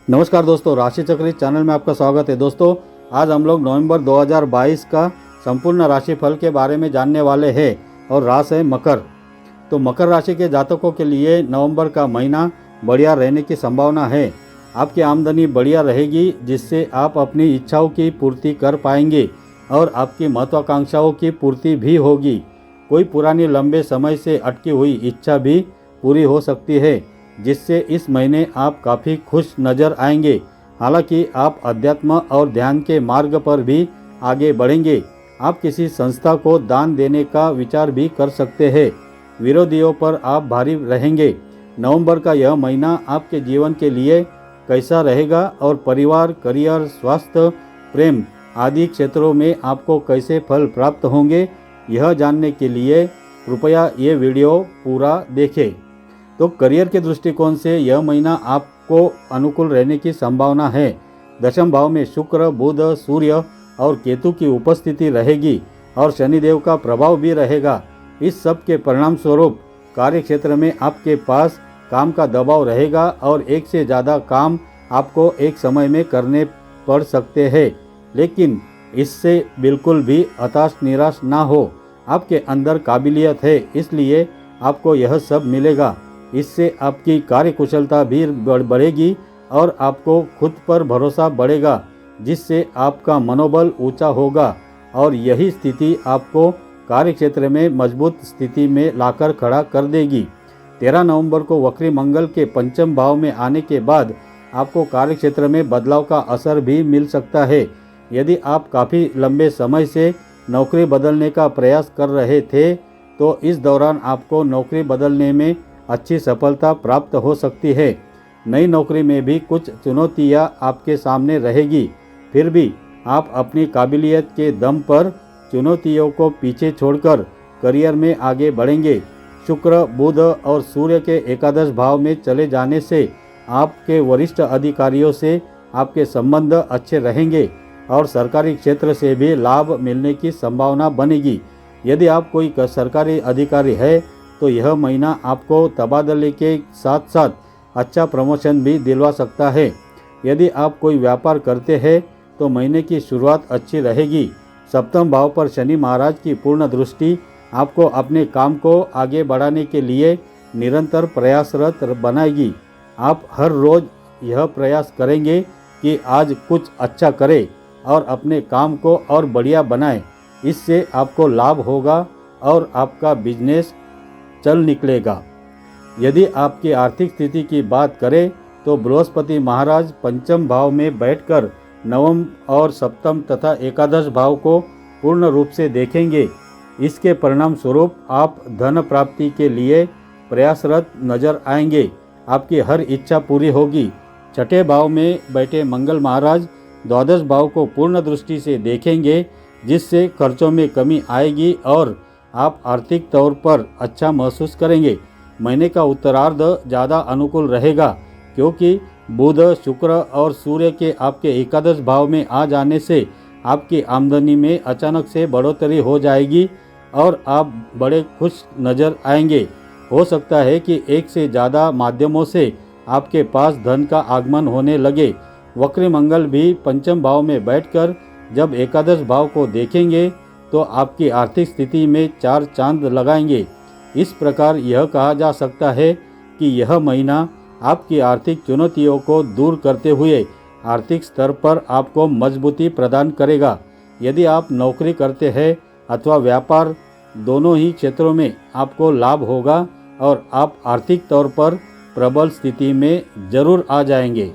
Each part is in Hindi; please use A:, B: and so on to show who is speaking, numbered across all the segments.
A: नमस्कार दोस्तों, राशि चक्र चैनल में आपका स्वागत है। दोस्तों, आज हम लोग नवंबर 2022 का संपूर्ण राशिफल के बारे में जानने वाले हैं और राशि है मकर। तो मकर राशि के जातकों के लिए नवंबर का महीना बढ़िया रहने की संभावना है। आपकी आमदनी बढ़िया रहेगी, जिससे आप अपनी इच्छाओं की पूर्ति कर पाएंगे और आपकी महत्वाकांक्षाओं की पूर्ति भी होगी। कोई पुरानी लंबे समय से अटकी हुई इच्छा भी पूरी हो सकती है, जिससे इस महीने आप काफ़ी खुश नज़र आएंगे। हालांकि आप अध्यात्म और ध्यान के मार्ग पर भी आगे बढ़ेंगे। आप किसी संस्था को दान देने का विचार भी कर सकते हैं। विरोधियों पर आप भारी रहेंगे। नवंबर का यह महीना आपके जीवन के लिए कैसा रहेगा और परिवार, करियर, स्वास्थ्य, प्रेम आदि क्षेत्रों में आपको कैसे फल प्राप्त होंगे, यह जानने के लिए कृपया ये वीडियो पूरा देखें। तो करियर के दृष्टिकोण से यह महीना आपको अनुकूल रहने की संभावना है। दशम भाव में शुक्र, बुध, सूर्य और केतु की उपस्थिति रहेगी और शनिदेव का प्रभाव भी रहेगा। इस सब के परिणाम स्वरूप कार्य क्षेत्र में आपके पास काम का दबाव रहेगा और एक से ज़्यादा काम आपको एक समय में करने पड़ सकते हैं, लेकिन इससे बिल्कुल भी हताश निराश ना हो। आपके अंदर काबिलियत है, इसलिए आपको यह सब मिलेगा। इससे आपकी कार्यकुशलता भी बढ़ेगी और आपको खुद पर भरोसा बढ़ेगा, जिससे आपका मनोबल ऊंचा होगा और यही स्थिति आपको कार्यक्षेत्र में मजबूत स्थिति में लाकर खड़ा कर देगी। 13 नवंबर को वक्री मंगल के पंचम भाव में आने के बाद आपको कार्यक्षेत्र में बदलाव का असर भी मिल सकता है। यदि आप काफ़ी लंबे समय से नौकरी बदलने का प्रयास कर रहे थे, तो इस दौरान आपको नौकरी बदलने में अच्छी सफलता प्राप्त हो सकती है। नई नौकरी में भी कुछ चुनौतियां आपके सामने रहेगी, फिर भी आप अपनी काबिलियत के दम पर चुनौतियों को पीछे छोड़कर करियर में आगे बढ़ेंगे। शुक्र, बुध और सूर्य के एकादश भाव में चले जाने से आपके वरिष्ठ अधिकारियों से आपके संबंध अच्छे रहेंगे और सरकारी क्षेत्र से भी लाभ मिलने की संभावना बनेगी। यदि आप कोई सरकारी अधिकारी है तो यह महीना आपको तबादले के साथ साथ अच्छा प्रमोशन भी दिलवा सकता है। यदि आप कोई व्यापार करते हैं तो महीने की शुरुआत अच्छी रहेगी। सप्तम भाव पर शनि महाराज की पूर्ण दृष्टि आपको अपने काम को आगे बढ़ाने के लिए निरंतर प्रयासरत बनाएगी। आप हर रोज़ यह प्रयास करेंगे कि आज कुछ अच्छा करें और अपने काम को और बढ़िया बनाएं। इससे आपको लाभ होगा और आपका बिजनेस चल निकलेगा। यदि आपकी आर्थिक स्थिति की बात करें तो बृहस्पति महाराज पंचम भाव में बैठकर नवम और सप्तम तथा एकादश भाव को पूर्ण रूप से देखेंगे। इसके परिणाम स्वरूप आप धन प्राप्ति के लिए प्रयासरत नजर आएंगे। आपकी हर इच्छा पूरी होगी। छठे भाव में बैठे मंगल महाराज द्वादश भाव को पूर्ण दृष्टि से देखेंगे, जिससे खर्चों में कमी आएगी और आप आर्थिक तौर पर अच्छा महसूस करेंगे। महीने का उत्तरार्ध ज़्यादा अनुकूल रहेगा, क्योंकि बुध, शुक्र और सूर्य के आपके एकादश भाव में आ जाने से आपकी आमदनी में अचानक से बढ़ोतरी हो जाएगी और आप बड़े खुश नज़र आएंगे। हो सकता है कि एक से ज़्यादा माध्यमों से आपके पास धन का आगमन होने लगे। वक्री मंगल भी पंचम भाव में बैठकर जब एकादश भाव को देखेंगे तो आपकी आर्थिक स्थिति में 4 चांद लगाएंगे। इस प्रकार यह कहा जा सकता है कि यह महीना आपकी आर्थिक चुनौतियों को दूर करते हुए आर्थिक स्तर पर आपको मजबूती प्रदान करेगा। यदि आप नौकरी करते हैं अथवा व्यापार, दोनों ही क्षेत्रों में आपको लाभ होगा और आप आर्थिक तौर पर प्रबल स्थिति में जरूर आ जाएंगे।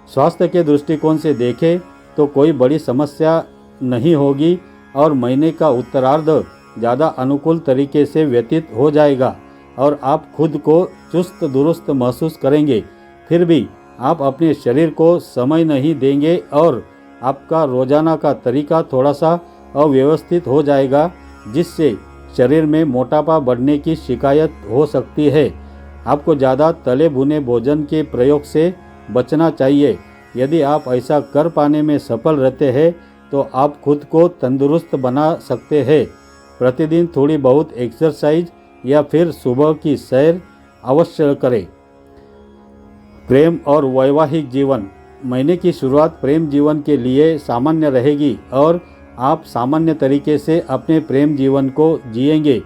A: स्वास्थ्य के दृष्टिकोण से देखें तो कोई बड़ी समस्या नहीं होगी और महीने का उत्तरार्ध ज़्यादा अनुकूल तरीके से व्यतीत हो जाएगा और आप खुद को चुस्त दुरुस्त महसूस करेंगे। फिर भी आप अपने शरीर को समय नहीं देंगे और आपका रोजाना का तरीका थोड़ा सा अव्यवस्थित हो जाएगा, जिससे शरीर में मोटापा बढ़ने की शिकायत हो सकती है। आपको ज़्यादा तले भुने भोजन के प्रयोग से बचना चाहिए। यदि आप ऐसा कर पाने में सफल रहते हैं तो आप खुद को तंदुरुस्त बना सकते हैं। प्रतिदिन थोड़ी बहुत एक्सरसाइज या फिर सुबह की सैर अवश्य करें। प्रेम और वैवाहिक जीवन। महीने की शुरुआत प्रेम जीवन के लिए सामान्य रहेगी और आप सामान्य तरीके से अपने प्रेम जीवन को जिएंगे।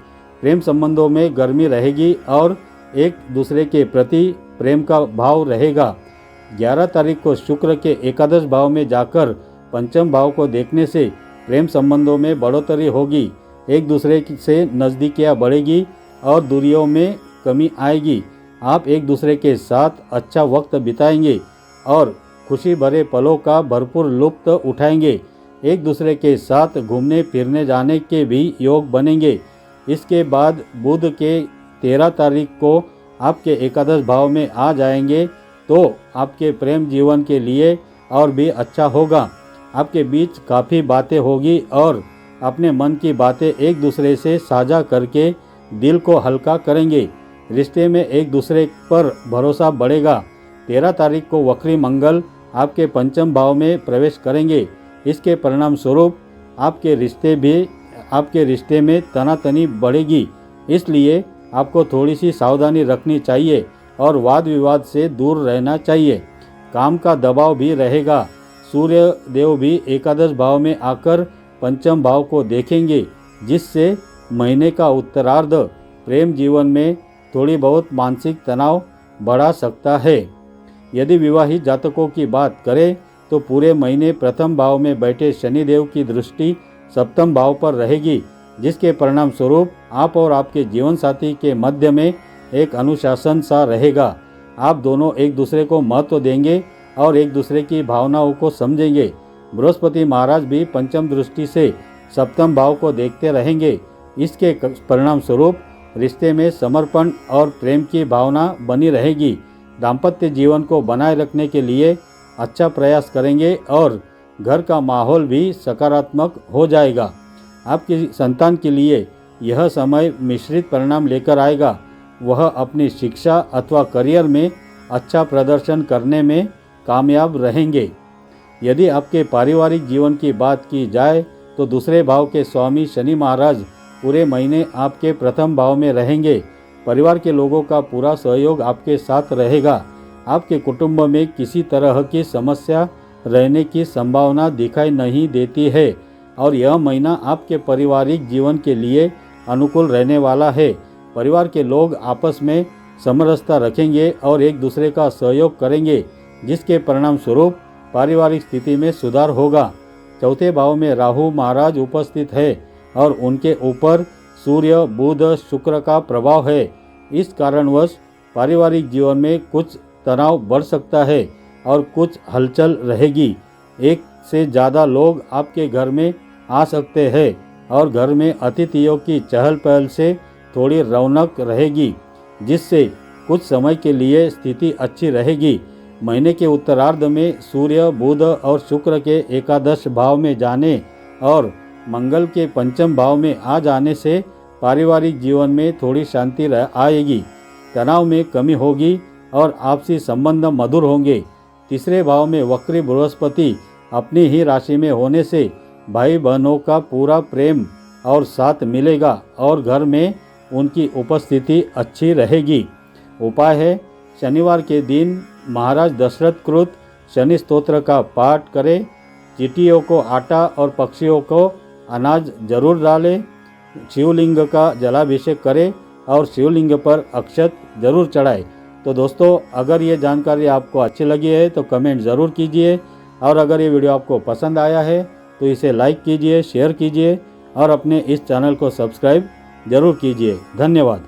A: प्रेम संबंधों में गर्मी रहेगी और एक दूसरे के प्रति प्रेम का भाव रहेगा। 11 तारीख को शुक्र के एकादश भाव में जाकर पंचम भाव को देखने से प्रेम संबंधों में बढ़ोतरी होगी। एक दूसरे से नज़दीकियाँ बढ़ेगी और दूरियों में कमी आएगी। आप एक दूसरे के साथ अच्छा वक्त बिताएंगे और खुशी भरे पलों का भरपूर लुत्फ़ उठाएंगे। एक दूसरे के साथ घूमने फिरने जाने के भी योग बनेंगे। इसके बाद बुध के 13 तारीख को आपके एकादश भाव में आ जाएंगे तो आपके प्रेम जीवन के लिए और भी अच्छा होगा। आपके बीच काफ़ी बातें होगी और अपने मन की बातें एक दूसरे से साझा करके दिल को हल्का करेंगे। रिश्ते में एक दूसरे पर भरोसा बढ़ेगा। 13 तारीख को वक्री मंगल आपके पंचम भाव में प्रवेश करेंगे। इसके परिणाम स्वरूप आपके रिश्ते में तनातनी बढ़ेगी। इसलिए आपको थोड़ी सी सावधानी रखनी चाहिए और वाद विवाद से दूर रहना चाहिए। काम का दबाव भी रहेगा। सूर्य देव भी एकादश भाव में आकर पंचम भाव को देखेंगे, जिससे महीने का उत्तरार्ध प्रेम जीवन में थोड़ी बहुत मानसिक तनाव बढ़ा सकता है। यदि विवाहित जातकों की बात करें तो पूरे महीने प्रथम भाव में बैठे शनिदेव की दृष्टि सप्तम भाव पर रहेगी, जिसके परिणाम स्वरूप आप और आपके जीवन साथी के मध्य में एक अनुशासन सा रहेगा। आप दोनों एक दूसरे को महत्व देंगे और एक दूसरे की भावनाओं को समझेंगे। बृहस्पति महाराज भी पंचम दृष्टि से सप्तम भाव को देखते रहेंगे। इसके परिणाम स्वरूप रिश्ते में समर्पण और प्रेम की भावना बनी रहेगी। दाम्पत्य जीवन को बनाए रखने के लिए अच्छा प्रयास करेंगे और घर का माहौल भी सकारात्मक हो जाएगा। आपकी संतान के लिए यह समय मिश्रित परिणाम लेकर आएगा। वह अपनी शिक्षा अथवा करियर में अच्छा प्रदर्शन करने में कामयाब रहेंगे। यदि आपके पारिवारिक जीवन की बात की जाए तो दूसरे भाव के स्वामी शनि महाराज पूरे महीने आपके प्रथम भाव में रहेंगे। परिवार के लोगों का पूरा सहयोग आपके साथ रहेगा। आपके कुटुंब में किसी तरह की समस्या रहने की संभावना दिखाई नहीं देती है और यह महीना आपके पारिवारिक जीवन के लिए अनुकूल रहने वाला है। परिवार के लोग आपस में समरसता रखेंगे और एक दूसरे का सहयोग करेंगे, जिसके परिणाम स्वरूप पारिवारिक स्थिति में सुधार होगा। चौथे भाव में राहु महाराज उपस्थित है और उनके ऊपर सूर्य बुध शुक्र का प्रभाव है। इस कारणवश पारिवारिक जीवन में कुछ तनाव बढ़ सकता है और कुछ हलचल रहेगी। एक से ज़्यादा लोग आपके घर में आ सकते हैं और घर में अतिथियों की चहल पहल से थोड़ी रौनक रहेगी, जिससे कुछ समय के लिए स्थिति अच्छी रहेगी। महीने के उत्तरार्ध में सूर्य बुध और शुक्र के एकादश भाव में जाने और मंगल के पंचम भाव में आ जाने से पारिवारिक जीवन में थोड़ी शांति आएगी। तनाव में कमी होगी और आपसी संबंध मधुर होंगे। तीसरे भाव में वक्री बृहस्पति अपनी ही राशि में होने से भाई बहनों का पूरा प्रेम और साथ मिलेगा और घर में उनकी उपस्थिति अच्छी रहेगी। उपाय है, शनिवार के दिन महाराज दशरथ कृत शनि स्तोत्र का पाठ करें। चींटियों को आटा और पक्षियों को अनाज जरूर डालें। शिवलिंग का जलाभिषेक करें और शिवलिंग पर अक्षत जरूर चढ़ाएं। तो दोस्तों, अगर ये जानकारी आपको अच्छी लगी है तो कमेंट ज़रूर कीजिए और अगर ये वीडियो आपको पसंद आया है तो इसे लाइक कीजिए, शेयर कीजिए और अपने इस चैनल को सब्सक्राइब जरूर कीजिए। धन्यवाद।